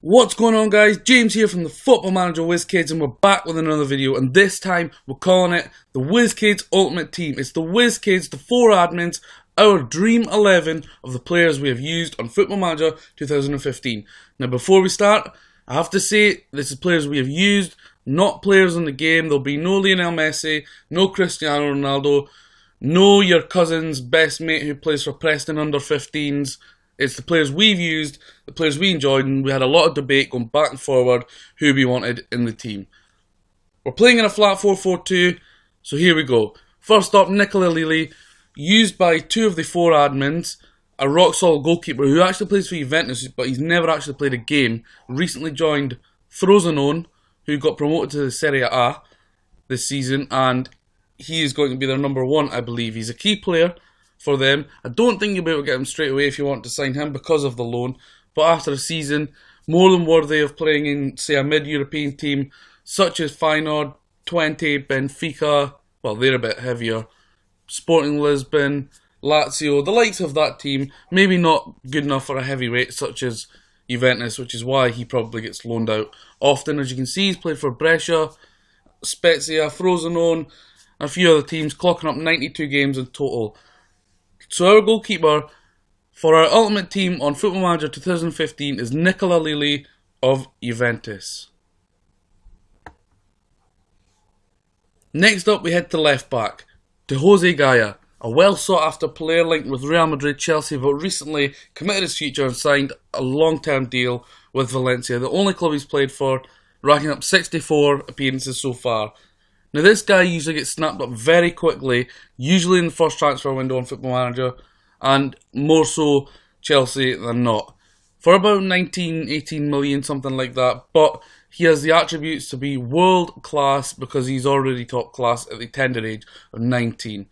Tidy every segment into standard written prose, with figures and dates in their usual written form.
What's going on, guys? James here from the Football Manager Whizzkids, and we're back with another video, and this time we're calling it the Whizzkids Ultimate Team. It's the Whizzkids, the 4 admins, our Dream 11 of the players we have used on Football Manager 2015. Now before we start, I have to say this is players we have used, not players in the game. There'll be no Lionel Messi, no Cristiano Ronaldo, no your cousin's best mate who plays for Preston under 15s. It's the players we've used, the players we enjoyed, and we had a lot of debate going back and forward who we wanted in the team. We're playing in a flat 4-4-2, so here we go. First up, Nicola Lili, used by 2 of the 4 admins, a rock-solid goalkeeper who actually plays for Juventus, but he's never actually played a game. Recently joined Frosinone, who got promoted to the Serie A this season, and he is going to be their number 1, I believe. He's a key player for them. I don't think you'll be able to get him straight away if you want to sign him because of the loan, but after a season, more than worthy of playing in, say, a mid-European team such as Feyenoord, Twente, Benfica, well, they're a bit heavier, Sporting Lisbon, Lazio, the likes of that team. Maybe not good enough for a heavyweight such as Juventus, which is why he probably gets loaned out often. As you can see, he's played for Brescia, Spezia, Frosinone, and a few other teams, clocking up 92 games in total. So our goalkeeper for our Ultimate Team on Football Manager 2015 is Nicola Lili of Juventus. Next up we head to left back, to Jose Gaya, a well sought after player linked with Real Madrid, Chelsea, but recently committed his future and signed a long term deal with Valencia, the only club he's played for, racking up 64 appearances so far. Now this guy usually gets snapped up very quickly, usually in the first transfer window on Football Manager, and more so Chelsea than not. For about 19, 18 million, something like that, but he has the attributes to be world class because he's already top class at the tender age of 19.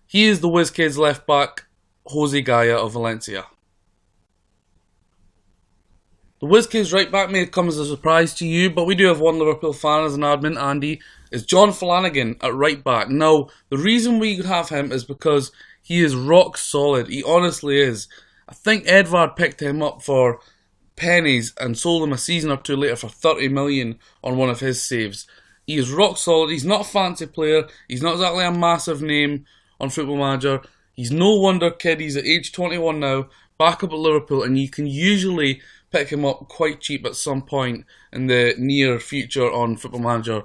He is the Whizzkids left back, Jose Gaya of Valencia. The Whizzkids right back may come as a surprise to you, but we do have one Liverpool fan as an admin, Andy, is John Flanagan at right back. Now, the reason we have him is because he is rock solid. He honestly is. I think Edvard picked him up for pennies and sold him a season or two later for 30 million on one of his saves. He is rock solid. He's not a fancy player. He's not exactly a massive name on Football Manager. He's no wonder kid. He's at age 21 now, back up at Liverpool, and you can usually pick him up quite cheap at some point in the near future on Football Manager,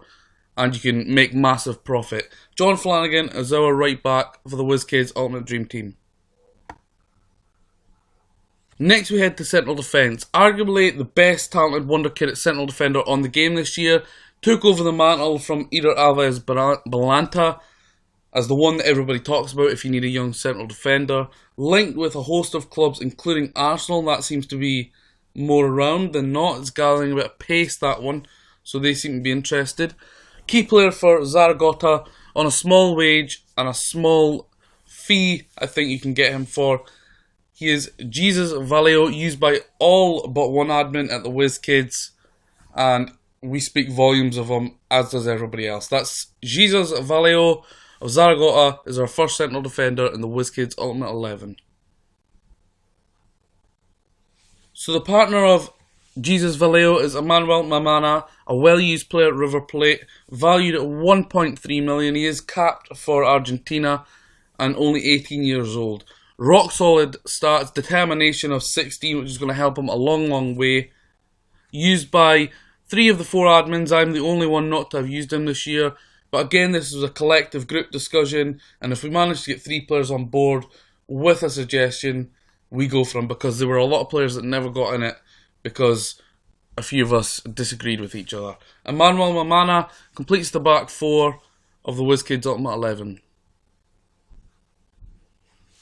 and you can make massive profit. John Flanagan is our right back for the Whizzkids Ultimate Dream Team. Next we head to central defence. Arguably the best talented wonder kid at central defender on the game this year. Took over the mantle from Eder Alves Balanta as the one that everybody talks about if you need a young central defender. Linked with a host of clubs including Arsenal. That seems to be more around than not. It's gathering a bit of pace, that one, so they seem to be interested. Key player for Zaragoza on a small wage and a small fee I think you can get him for. He is Jesus Valeo, used by all but one admin at the Whizzkids, and we speak volumes of him, as does everybody else. That's Jesus Valeo of Zaragoza, is our first central defender in the Whizzkids Ultimate 11. So the partner of Jesus Valeo is Emmanuel Mamana, a well-used player at River Plate, valued at 1.3 million. He is capped for Argentina and only 18 years old. Rock solid stats, determination of 16, which is going to help him a long, long way. Used by 3 of the 4 admins. I'm the only one not to have used him this year. But again, this was a collective group discussion, and if we manage to get 3 players on board with a suggestion, we go for him, because there were a lot of players that never got in it because a few of us disagreed with each other. Emmanuel Mamana completes the back 4 of the Whizzkids Ultimate 11.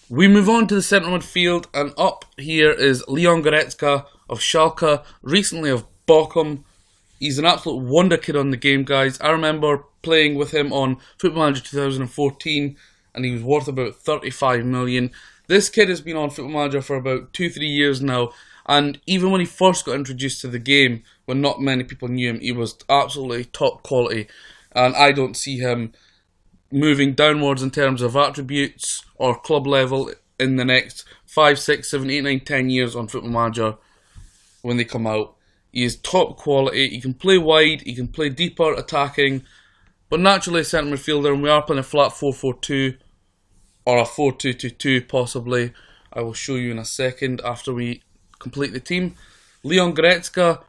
We move on to the central midfield, and up here is Leon Goretzka of Schalke, recently of Bochum. He's an absolute wonder kid on the game, guys. I remember playing with him on Football Manager 2014, and he was worth about 35 million. This kid has been on Football Manager for about 2-3 years now, and even when he first got introduced to the game, when not many people knew him, he was absolutely top quality, and I don't see him moving downwards in terms of attributes or club level in the next 5, 6, 7, 8, 9, 10 years on Football Manager when they come out. He is top quality. He can play wide, he can play deeper, attacking, but naturally a centre midfielder, and we are playing a flat 4-4-2 or a 4-2-2-2 possibly. I will show you in a second after we complete the team. Leon Goretzka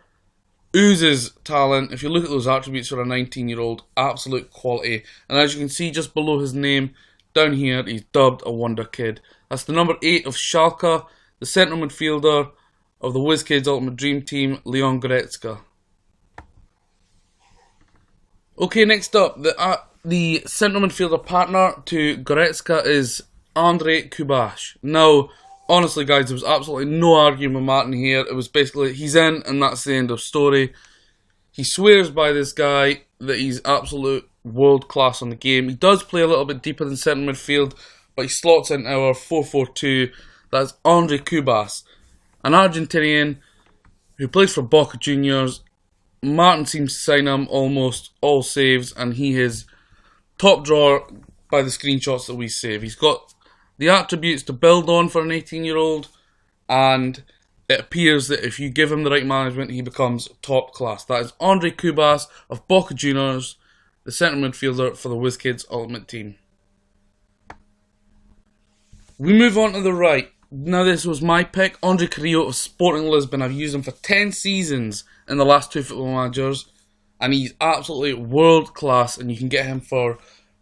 oozes talent. If you look at those attributes for a 19-year-old, absolute quality. And as you can see just below his name, down here, he's dubbed a wonder kid. That's the number 8 of Schalke, the centre midfielder of the Whizzkids Ultimate Dream Team, Leon Goretzka. Okay, next up, the centre midfielder partner to Goretzka is Andrei Kubash. Now, honestly guys, there was absolutely no arguing with Martin here. It was basically, he's in and that's the end of story. He swears by this guy that he's absolute world class on the game. He does play a little bit deeper than centre midfield, but he slots into our 4-4-2. That's Andrei Kubash, an Argentinian who plays for Boca Juniors. Martin seems to sign him almost all saves, and he is top drawer by the screenshots that we save. He's got the attributes to build on for an 18-year-old, and it appears that if you give him the right management, he becomes top class. That is Andrei Kubash of Boca Juniors, the centre midfielder for the Whizzkids Ultimate Team. We move on to the right. Now this was my pick, Andre Carrillo of Sporting Lisbon. I've used him for 10 seasons in the last 2 Football Managers, and he's absolutely world class, and you can get him for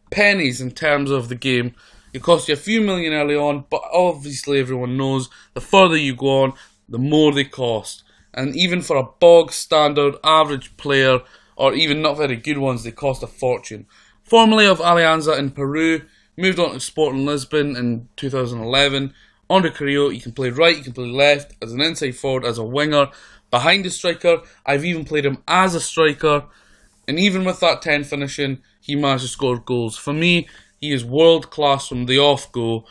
pennies in terms of the game. It costs you a few million early on, but obviously everyone knows the further you go on, the more they cost. And even for a bog standard average player, or even not very good ones, they cost a fortune. Formerly of Alianza in Peru, moved on to Sporting Lisbon in 2011. Andre Carrillo, you can play right, you can play left, as an inside forward, as a winger, behind the striker. I've even played him as a striker, and even with that 10 finishing, he managed to score goals. For me, he is world class from the off go,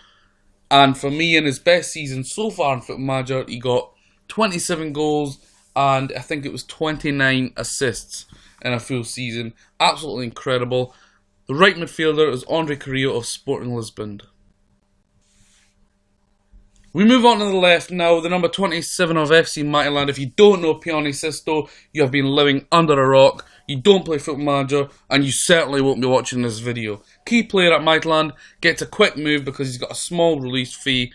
and for me, in his best season so far in Football Manager, he got 27 goals, and I think it was 29 assists in a full season. Absolutely incredible. The right midfielder is Andre Carrillo of Sporting Lisbon. We move on to the left now, the number 27 of FC Midtjylland. If you don't know Pione Sisto, you have been living under a rock. You don't play Football Manager, and you certainly won't be watching this video. Key player at Midtjylland, gets a quick move because he's got a small release fee.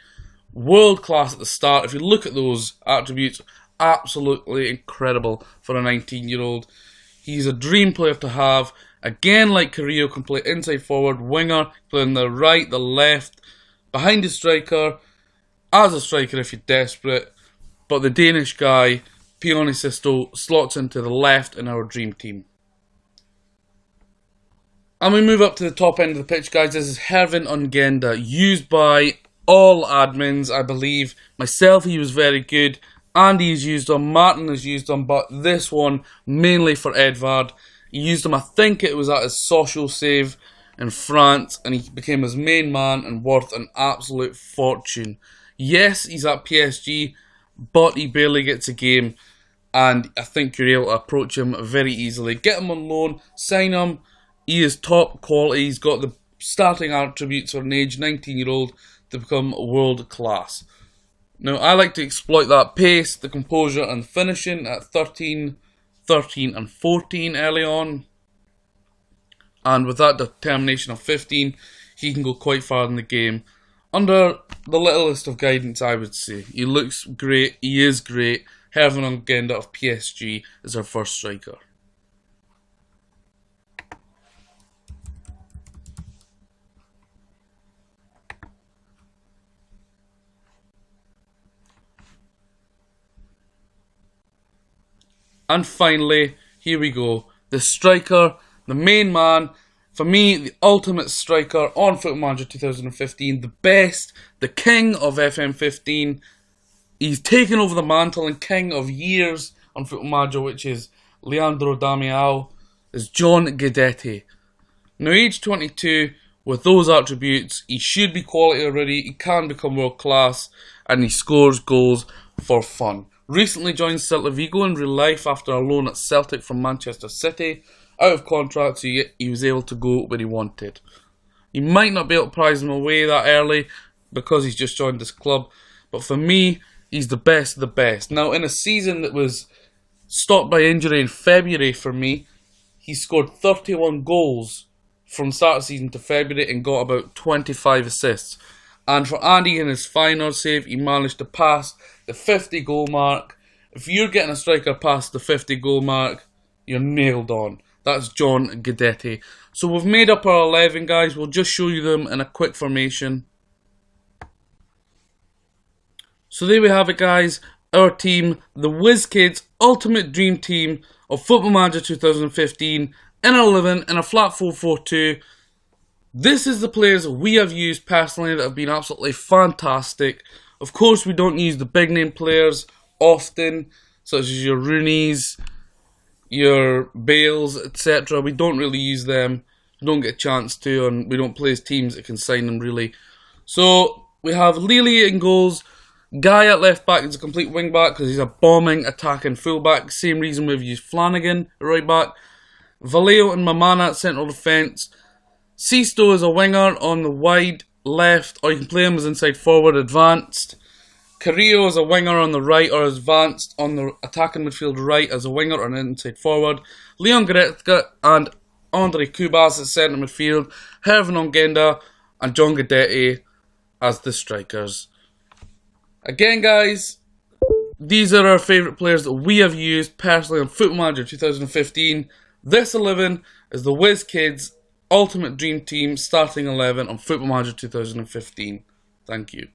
World class at the start. If you look at those attributes, absolutely incredible for a 19-year-old. He's a dream player to have. Again, like Carrillo, can play inside forward, winger, play on the right, the left, behind the striker, as a striker if you're desperate, but the Danish guy, Pione Sisto, slots into the left in our dream team. And we move up to the top end of the pitch, guys. This is Hervin Ongenda, used by all admins, I believe. Myself, he was very good. Andy's used him, Martin has used him, but this one mainly for Edvard. He used him, I think it was at his social save in France, and he became his main man and worth an absolute fortune. Yes, he's at PSG, but he barely gets a game, and I think you're able to approach him very easily. Get him on loan, sign him. He is top quality. He's got the starting attributes for an age 19-year-old to become world class. Now, I like to exploit that pace, the composure, and finishing at 13, 13, and 14 early on. And with that determination of 15, he can go quite far in the game. Under the littlest of guidance, I would say. He looks great, he is great. Hervin Ongenda of PSG is our first striker. And finally, here we go. The striker, the main man. For me, the ultimate striker on Football Manager 2015, the best, the king of FM15. He's taken over the mantle and king of years on Football Manager, which is Leandro Damião, is John Guidetti. Now, age 22, with those attributes, he should be quality already, he can become world class, and he scores goals for fun. Recently joined Celta Vigo in real life after a loan at Celtic from Manchester City. Out of contract, so he was able to go where he wanted. You might not be able to prize him away that early because he's just joined this club, but for me, he's the best of the best. Now, in a season that was stopped by injury in February for me. He scored 31 goals from start of season to February and got about 25 assists. And for Andy in his final save, he managed to pass the 50 goal mark. If you're getting a striker past the 50 goal mark, you're nailed on. That's John Guidetti. So we've made up our 11, guys. We'll just show you them in a quick formation. So there we have it, guys. Our team, the Whizzkids Ultimate Dream Team of Football Manager 2015 in 11 in a flat 4-4-2. This is the players we have used personally that have been absolutely fantastic. Of course, we don't use the big name players often, such as your Rooneys, your Bales, etc. We don't really use them. We don't get a chance to, and we don't play as teams that can sign them really. So we have Lily in goals. Guy at left back is a complete wing back because he's a bombing, attacking full back. Same reason we've used Flanagan at right back. Vallejo and Mamana at central defence. Sisto is a winger on the wide left, or you can play him as inside forward advanced. Carrillo is a winger on the right or advanced on the attacking midfield right as a winger or an inside forward. Leon Goretzka and Andre Kubas at centre midfield. Hervin Ongenda and John Guidetti as the strikers. Again, guys, these are our favourite players that we have used personally on Football Manager 2015. This 11 is the Whizzkids Ultimate Dream Team starting 11 on Football Manager 2015. Thank you.